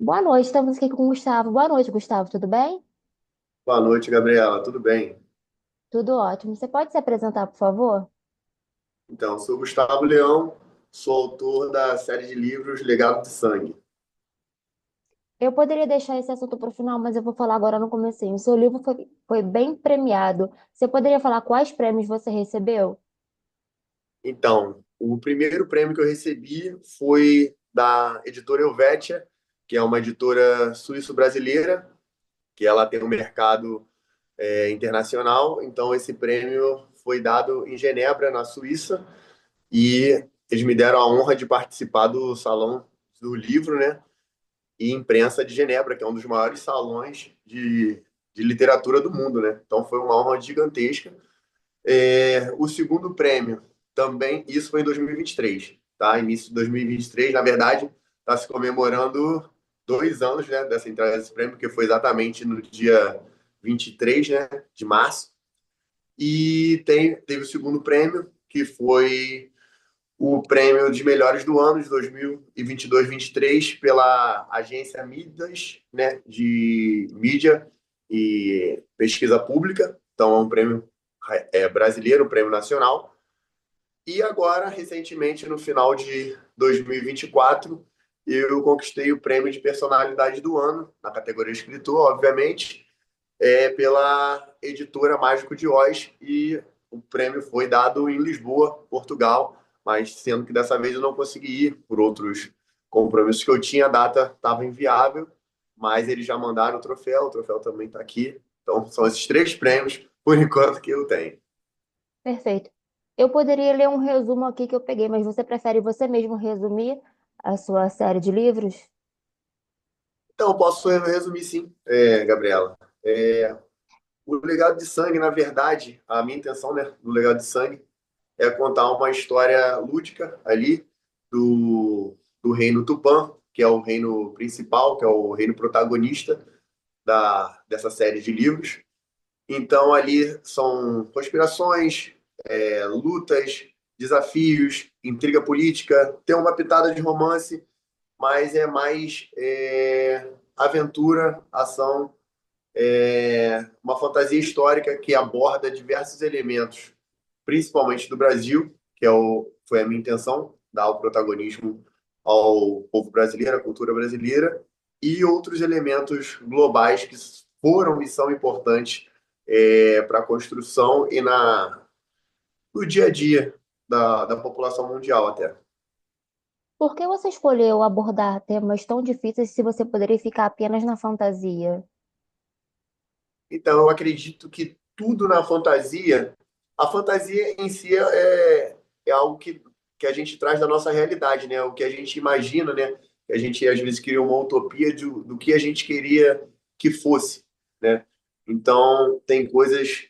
Boa noite, estamos aqui com o Gustavo. Boa noite, Gustavo, tudo bem? Boa noite, Gabriela. Tudo bem? Tudo ótimo. Você pode se apresentar, por favor? Então, sou Gustavo Leão, sou autor da série de livros Legado de Sangue. Eu poderia deixar esse assunto para o final, mas eu vou falar agora no comecinho. O seu livro foi bem premiado. Você poderia falar quais prêmios você recebeu? Então, o primeiro prêmio que eu recebi foi da editora Helvetia, que é uma editora suíço-brasileira, que ela tem um mercado internacional. Então, esse prêmio foi dado em Genebra, na Suíça, e eles me deram a honra de participar do Salão do Livro, né? E Imprensa de Genebra, que é um dos maiores salões de literatura do mundo, né? Então foi uma honra gigantesca. O segundo prêmio também, isso foi em 2023, tá? Início de 2023, na verdade, está se comemorando 2 anos, né, dessa entrega desse prêmio, porque foi exatamente no dia 23, né, de março. E teve o segundo prêmio, que foi o prêmio de melhores do ano de 2022-23 pela agência Midas, né, de mídia e pesquisa pública. Então, é um prêmio brasileiro, um prêmio nacional. E agora, recentemente, no final de 2024, eu conquistei o prêmio de personalidade do ano, na categoria escritor, obviamente, pela editora Mágico de Oz, e o prêmio foi dado em Lisboa, Portugal, mas sendo que dessa vez eu não consegui ir por outros compromissos que eu tinha, a data estava inviável, mas eles já mandaram o troféu também está aqui. Então são esses três prêmios, por enquanto, que eu tenho. Perfeito. Eu poderia ler um resumo aqui que eu peguei, mas você prefere você mesmo resumir a sua série de livros? Então, posso resumir sim, Gabriela. O Legado de Sangue, na verdade, a minha intenção, né, do Legado de Sangue é contar uma história lúdica ali do reino Tupã, que é o reino principal, que é o reino protagonista dessa série de livros. Então, ali são conspirações, lutas, desafios, intriga política, tem uma pitada de romance, mas é mais aventura, ação, uma fantasia histórica que aborda diversos elementos, principalmente do Brasil, foi a minha intenção, dar o protagonismo ao povo brasileiro, à cultura brasileira, e outros elementos globais que foram e são importantes para a construção e no dia a dia da população mundial até. Por que você escolheu abordar temas tão difíceis se você poderia ficar apenas na fantasia? Então, eu acredito que tudo na fantasia, a fantasia em si é algo que a gente traz da nossa realidade, né? O que a gente imagina, né? Que a gente às vezes cria uma utopia do que a gente queria que fosse, né? Então, tem coisas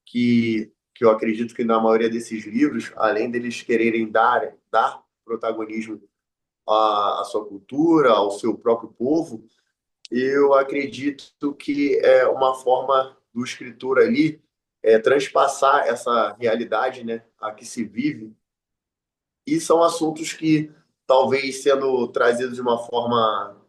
que eu acredito que na maioria desses livros, além deles quererem dar protagonismo à sua cultura, ao seu próprio povo, eu acredito que é uma forma do escritor ali transpassar essa realidade, né, a que se vive, e são assuntos que talvez sendo trazidos de uma forma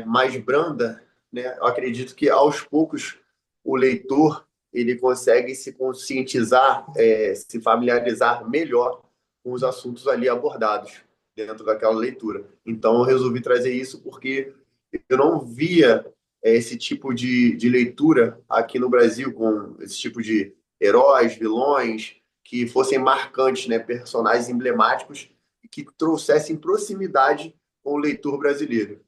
mais branda, né, eu acredito que aos poucos o leitor ele consegue se conscientizar, se familiarizar melhor com os assuntos ali abordados dentro daquela leitura. Então eu resolvi trazer isso porque eu não via esse tipo de leitura aqui no Brasil, com esse tipo de heróis, vilões, que fossem marcantes, né? Personagens emblemáticos e que trouxessem proximidade com o leitor brasileiro.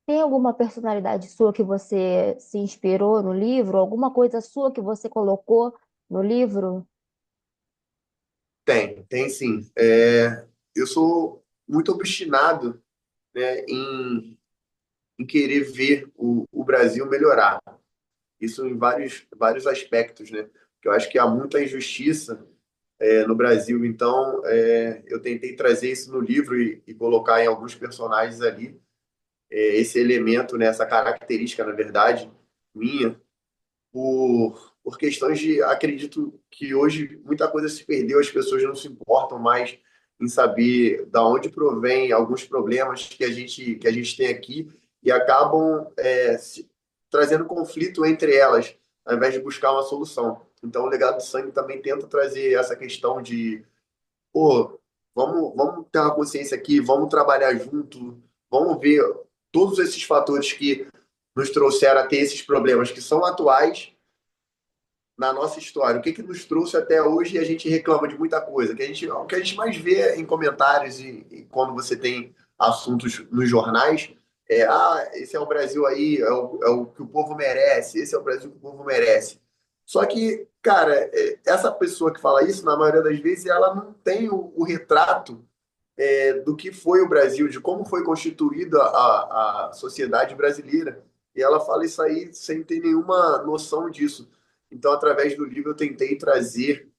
Tem alguma personalidade sua que você se inspirou no livro? Alguma coisa sua que você colocou no livro? Tem sim. Eu sou muito obstinado, né, em querer ver o Brasil melhorar. Isso em vários aspectos, né? Porque eu acho que há muita injustiça no Brasil. Então, eu tentei trazer isso no livro e colocar em alguns personagens ali esse elemento, né, essa característica, na verdade, minha, por questões de. Acredito que hoje muita coisa se perdeu, as pessoas não se importam mais em saber da onde provém alguns problemas que a gente tem aqui e acabam trazendo conflito entre elas, ao invés de buscar uma solução. Então, o legado de sangue também tenta trazer essa questão de, pô, vamos ter uma consciência aqui, vamos trabalhar junto, vamos ver todos esses fatores que nos trouxeram a ter esses problemas que são atuais na nossa história. O que que nos trouxe até hoje e a gente reclama de muita coisa. O que a gente mais vê em comentários e quando você tem assuntos nos jornais esse é o Brasil aí, é o que o povo merece, esse é o Brasil que o povo merece. Só que, cara, essa pessoa que fala isso, na maioria das vezes, ela não tem o retrato do que foi o Brasil, de como foi constituída a sociedade brasileira. E ela fala isso aí sem ter nenhuma noção disso. Então, através do livro, eu tentei trazer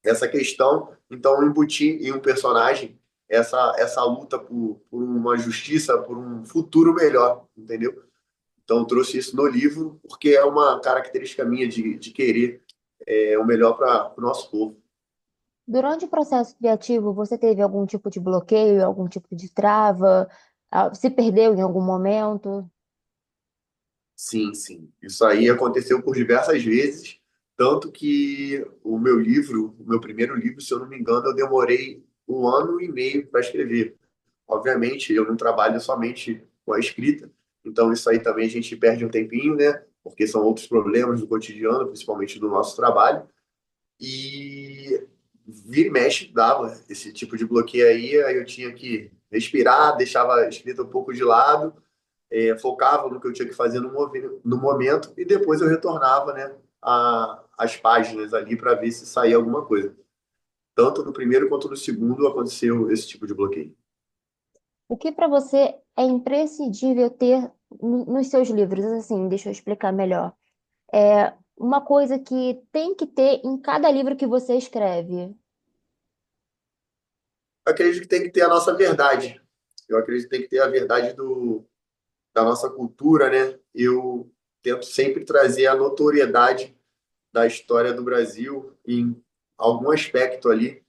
essa questão, então embutir em um personagem essa luta por uma justiça, por um futuro melhor, entendeu? Então, eu trouxe isso no livro, porque é uma característica minha de querer o melhor para o nosso povo. Durante o processo criativo, você teve algum tipo de bloqueio, algum tipo de trava? Se perdeu em algum momento? Sim, sim. Isso aí aconteceu por diversas vezes, tanto que o meu primeiro livro, se eu não me engano, eu demorei 1 ano e meio para escrever. Obviamente, eu não trabalho somente com a escrita, então isso aí também a gente perde um tempinho, né? Porque são outros problemas do cotidiano, principalmente do nosso trabalho. E vira e mexe dava esse tipo de bloqueio aí eu tinha que respirar, deixava a escrita um pouco de lado, focava no que eu tinha que fazer no momento e depois eu retornava, né, as páginas ali para ver se saía alguma coisa. Tanto no primeiro quanto no segundo aconteceu esse tipo de bloqueio. O que para você é imprescindível ter nos seus livros? Assim, deixa eu explicar melhor. É uma coisa que tem que ter em cada livro que você escreve. Eu acredito que tem que ter a nossa verdade. Eu acredito que tem que ter a verdade da nossa cultura, né? Eu tento sempre trazer a notoriedade da história do Brasil em algum aspecto ali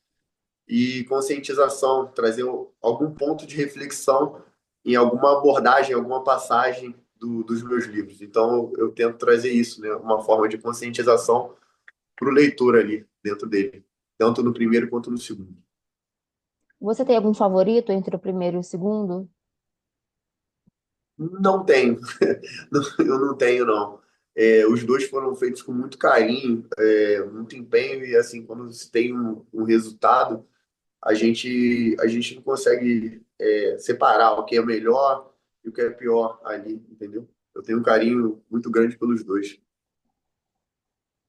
e conscientização, trazer algum ponto de reflexão em alguma abordagem, alguma passagem dos meus livros. Então, eu tento trazer isso, né? Uma forma de conscientização para o leitor ali dentro dele, tanto no primeiro quanto no segundo. Você tem algum favorito entre o primeiro e o segundo? Não tenho, eu não tenho, não. Os dois foram feitos com muito carinho, muito empenho, e assim, quando se tem um resultado, a gente não consegue separar o que é melhor e o que é pior ali, entendeu? Eu tenho um carinho muito grande pelos dois.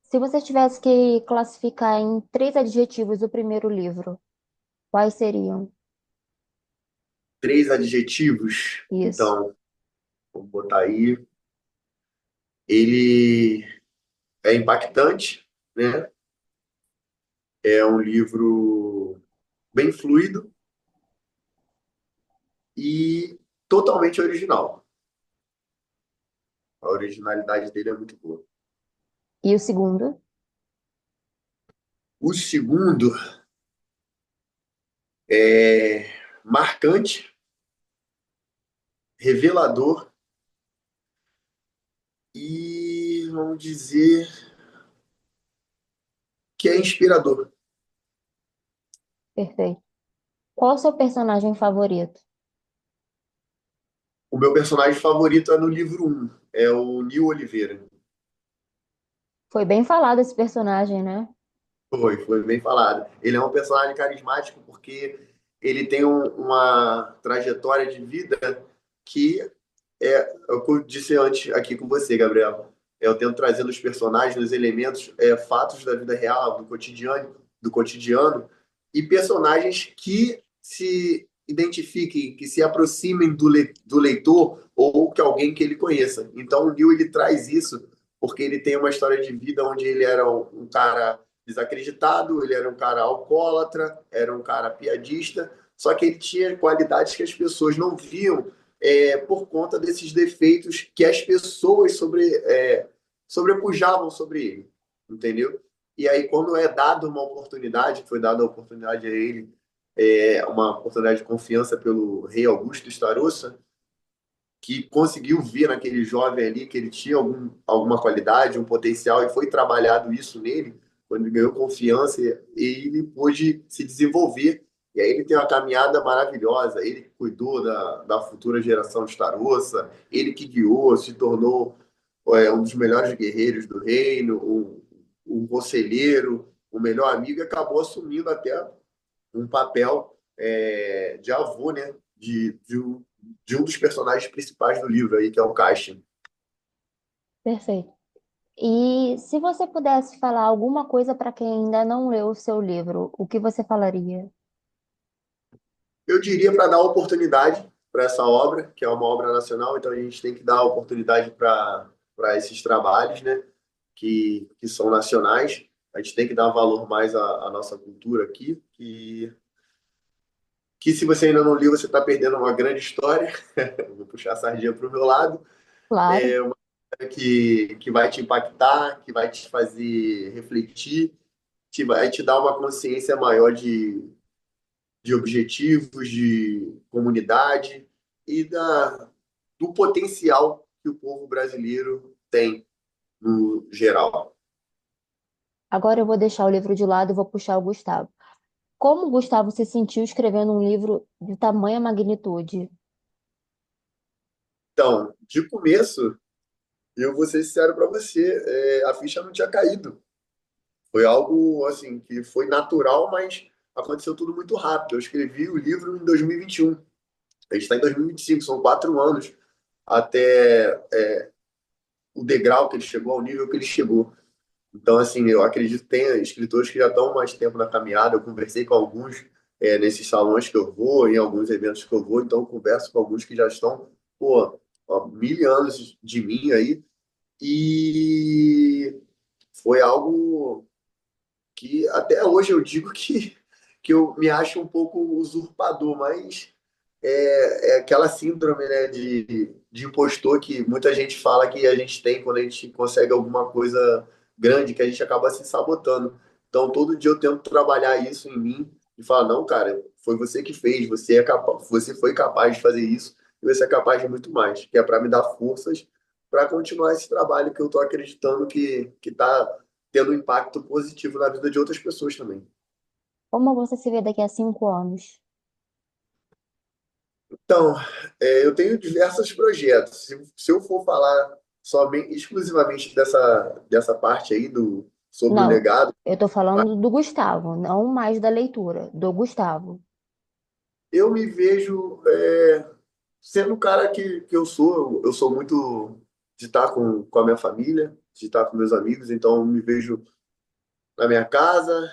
Se você tivesse que classificar em três adjetivos o primeiro livro, quais seriam? Três adjetivos, Isso. então, vou botar aí. Ele é impactante, né? É um livro bem fluido e totalmente original. A originalidade dele é muito boa. E o segundo? O segundo é marcante, revelador e, vamos dizer, que é inspirador. Perfeito. Qual o seu personagem favorito? O meu personagem favorito é no livro um, é o Nil Oliveira. Foi bem falado esse personagem, né? Foi bem falado. Ele é um personagem carismático porque ele tem uma trajetória de vida que é o que eu disse antes aqui com você, Gabriel. Eu tento trazer nos personagens, nos elementos, fatos da vida real, do cotidiano, e personagens que se identifiquem, que se aproximem do leitor ou que alguém que ele conheça. Então, o Neil ele traz isso porque ele tem uma história de vida onde ele era um cara desacreditado, ele era um cara alcoólatra, era um cara piadista, só que ele tinha qualidades que as pessoas não viam por conta desses defeitos que as pessoas sobrepujavam sobre ele, entendeu? E aí, quando é dada uma oportunidade, foi dada a oportunidade a ele uma oportunidade de confiança pelo rei Augusto Starossa, que conseguiu ver naquele jovem ali que ele tinha alguma qualidade, um potencial, e foi trabalhado isso nele, quando ele ganhou confiança, e ele pôde se desenvolver. E aí ele tem uma caminhada maravilhosa, ele que cuidou da futura geração de Starossa, ele que guiou, se tornou um dos melhores guerreiros do reino, um conselheiro, o melhor amigo, e acabou assumindo até um papel de avô, né? De um dos personagens principais do livro aí, que é o Cassian. Perfeito. E se você pudesse falar alguma coisa para quem ainda não leu o seu livro, o que você falaria? Eu diria para dar oportunidade para essa obra, que é uma obra nacional, então a gente tem que dar oportunidade para esses trabalhos, né? Que são nacionais. A gente tem que dar valor mais à nossa cultura aqui, que se você ainda não leu, você está perdendo uma grande história. Eu vou puxar a sardinha para o meu lado. Claro. Que vai te impactar, que vai te fazer refletir, que vai te dar uma consciência maior de objetivos, de comunidade e do potencial que o povo brasileiro tem no geral. Agora eu vou deixar o livro de lado e vou puxar o Gustavo. Como o Gustavo se sentiu escrevendo um livro de tamanha magnitude? Então, de começo, eu vou ser sincero para você, a ficha não tinha caído. Foi algo assim que foi natural, mas aconteceu tudo muito rápido. Eu escrevi o livro em 2021. A gente está em 2025, são 4 anos até o degrau que ele chegou, ao nível que ele chegou. Então, assim, eu acredito que tem escritores que já estão mais tempo na caminhada. Eu conversei com alguns nesses salões que eu vou, em alguns eventos que eu vou, então eu converso com alguns que já estão, pô, há 1.000 anos de mim aí. E foi algo que até hoje eu digo que eu me acho um pouco usurpador, mas é aquela síndrome, né, de impostor que muita gente fala que a gente tem quando a gente consegue alguma coisa grande, que a gente acaba se sabotando. Então, todo dia eu tento trabalhar isso em mim e falar, não, cara, foi você que fez, você foi capaz de fazer isso e você é capaz de muito mais, que é para me dar forças para continuar esse trabalho que eu estou acreditando que está tendo um impacto positivo na vida de outras pessoas também. Como você se vê daqui a 5 anos? Então, eu tenho diversos projetos. Se eu for falar somente, exclusivamente dessa parte aí sobre o Não, legado, eu tô falando do Gustavo, não mais da leitura, do Gustavo. eu me vejo sendo o cara que eu sou. Eu sou muito de estar com a minha família, de estar com meus amigos, então eu me vejo na minha casa,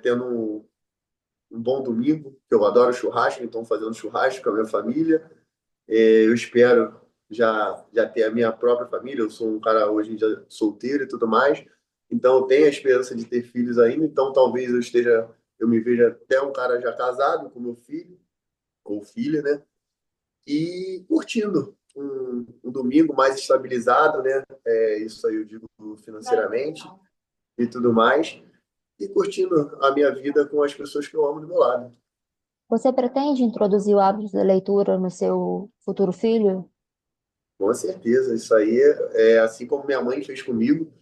tendo um bom domingo, que eu adoro churrasco, então fazendo churrasco com a minha família. Eu espero já ter a minha própria família. Eu sou um cara hoje em dia solteiro e tudo mais, então eu tenho a esperança de ter filhos ainda. Então talvez eu me veja até um cara já casado com meu filho ou filha, né? E curtindo um domingo mais estabilizado, né? Isso aí eu digo financeiramente e tudo mais, e curtindo a minha vida com as pessoas que eu amo do meu lado. Você pretende introduzir o hábito da leitura no seu futuro filho? Com certeza, isso aí é assim como minha mãe fez comigo.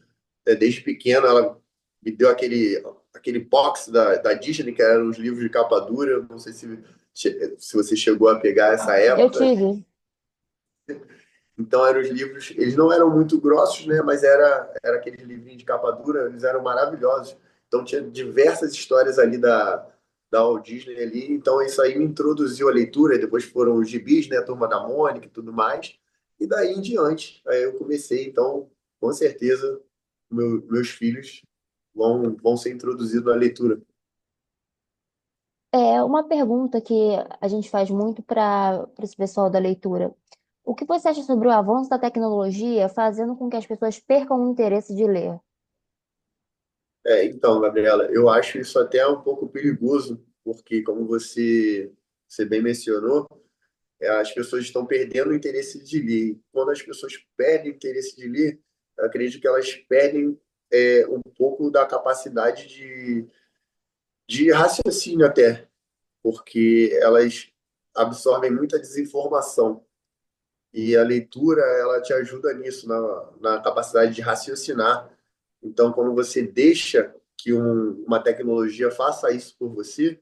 Desde pequeno, ela me deu aquele box da Disney, que eram os livros de capa dura. Eu não sei se você chegou a pegar essa Eu época. tive. Então, eram os livros, eles não eram muito grossos, né? Mas era aqueles livrinhos de capa dura, eles eram maravilhosos. Então, tinha diversas histórias ali da Walt Disney ali. Então, isso aí me introduziu à leitura. E depois foram os gibis, né? A Turma da Mônica e tudo mais. E daí em diante, aí eu comecei. Então, com certeza, meus filhos vão ser introduzidos à leitura. É uma pergunta que a gente faz muito para esse pessoal da leitura. O que você acha sobre o avanço da tecnologia fazendo com que as pessoas percam o interesse de ler? Então, Gabriela, eu acho isso até um pouco perigoso, porque, como você bem mencionou, as pessoas estão perdendo o interesse de ler. Quando as pessoas perdem o interesse de ler, eu acredito que elas perdem um pouco da capacidade de raciocínio até. porque elas absorvem muita desinformação. E a leitura, ela te ajuda nisso, na capacidade de raciocinar. Então, quando você deixa que uma tecnologia faça isso por você,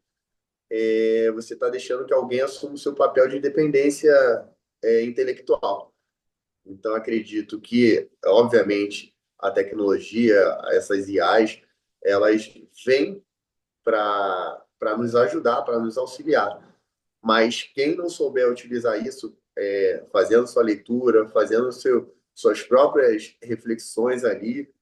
você está deixando que alguém assuma o seu papel de independência, intelectual. Então, acredito que, obviamente, a tecnologia, essas IAs, elas vêm para nos ajudar, para nos auxiliar. Mas quem não souber utilizar isso, fazendo sua leitura, fazendo suas próprias reflexões ali,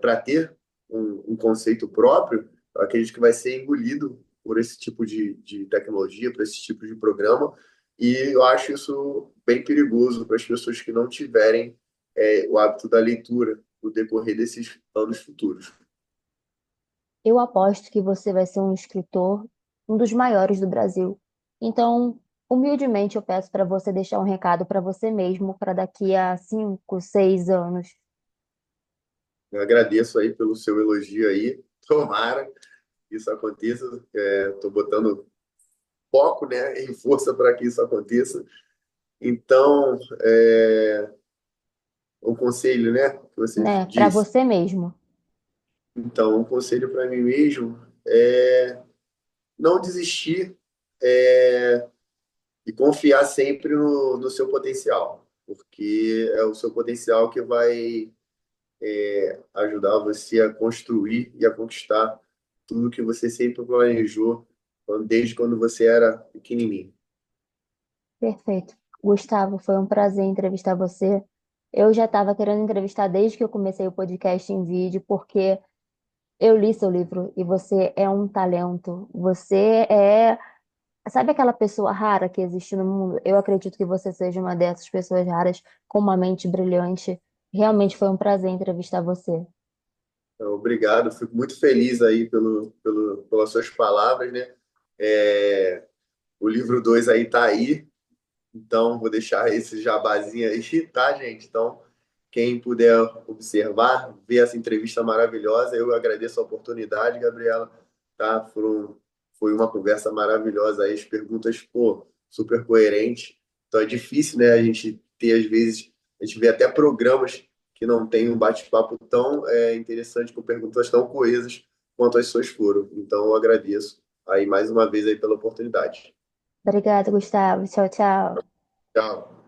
para ter um conceito próprio, eu acredito que vai ser engolido por esse tipo de tecnologia, por esse tipo de programa, e eu acho isso bem perigoso para as pessoas que não tiverem o hábito da leitura no decorrer desses anos futuros. Eu aposto que você vai ser um escritor, um dos maiores do Brasil. Então, humildemente, eu peço para você deixar um recado para você mesmo para daqui a 5, 6 anos. Eu agradeço aí pelo seu elogio aí. Tomara que isso aconteça. Estou botando foco, né, em força para que isso aconteça. Então, o conselho, né, que você Né? Para disse. você mesmo. Então, um conselho para mim mesmo é não desistir, é, e confiar sempre no seu potencial, porque é o seu potencial que vai ajudar você a construir e a conquistar tudo que você sempre planejou, desde quando você era pequenininho. Perfeito. Gustavo, foi um prazer entrevistar você. Eu já estava querendo entrevistar desde que eu comecei o podcast em vídeo, porque eu li seu livro e você é um talento. Você é, sabe aquela pessoa rara que existe no mundo? Eu acredito que você seja uma dessas pessoas raras com uma mente brilhante. Realmente foi um prazer entrevistar você. Então, obrigado, fico muito feliz aí pelas suas palavras, né? É, o livro 2 aí tá aí, então vou deixar esse jabazinho aí, tá, gente? Então, quem puder observar, ver essa entrevista maravilhosa, eu agradeço a oportunidade, Gabriela, tá? Foi uma conversa maravilhosa aí, as perguntas, pô, super coerentes. Então é difícil, né, a gente ter, às vezes, a gente vê até programas que não tem um bate-papo tão interessante, com perguntas tão coesas quanto as suas foram. Então eu agradeço aí mais uma vez aí pela oportunidade. Obrigada, Gustavo. Tchau, tchau. Tchau.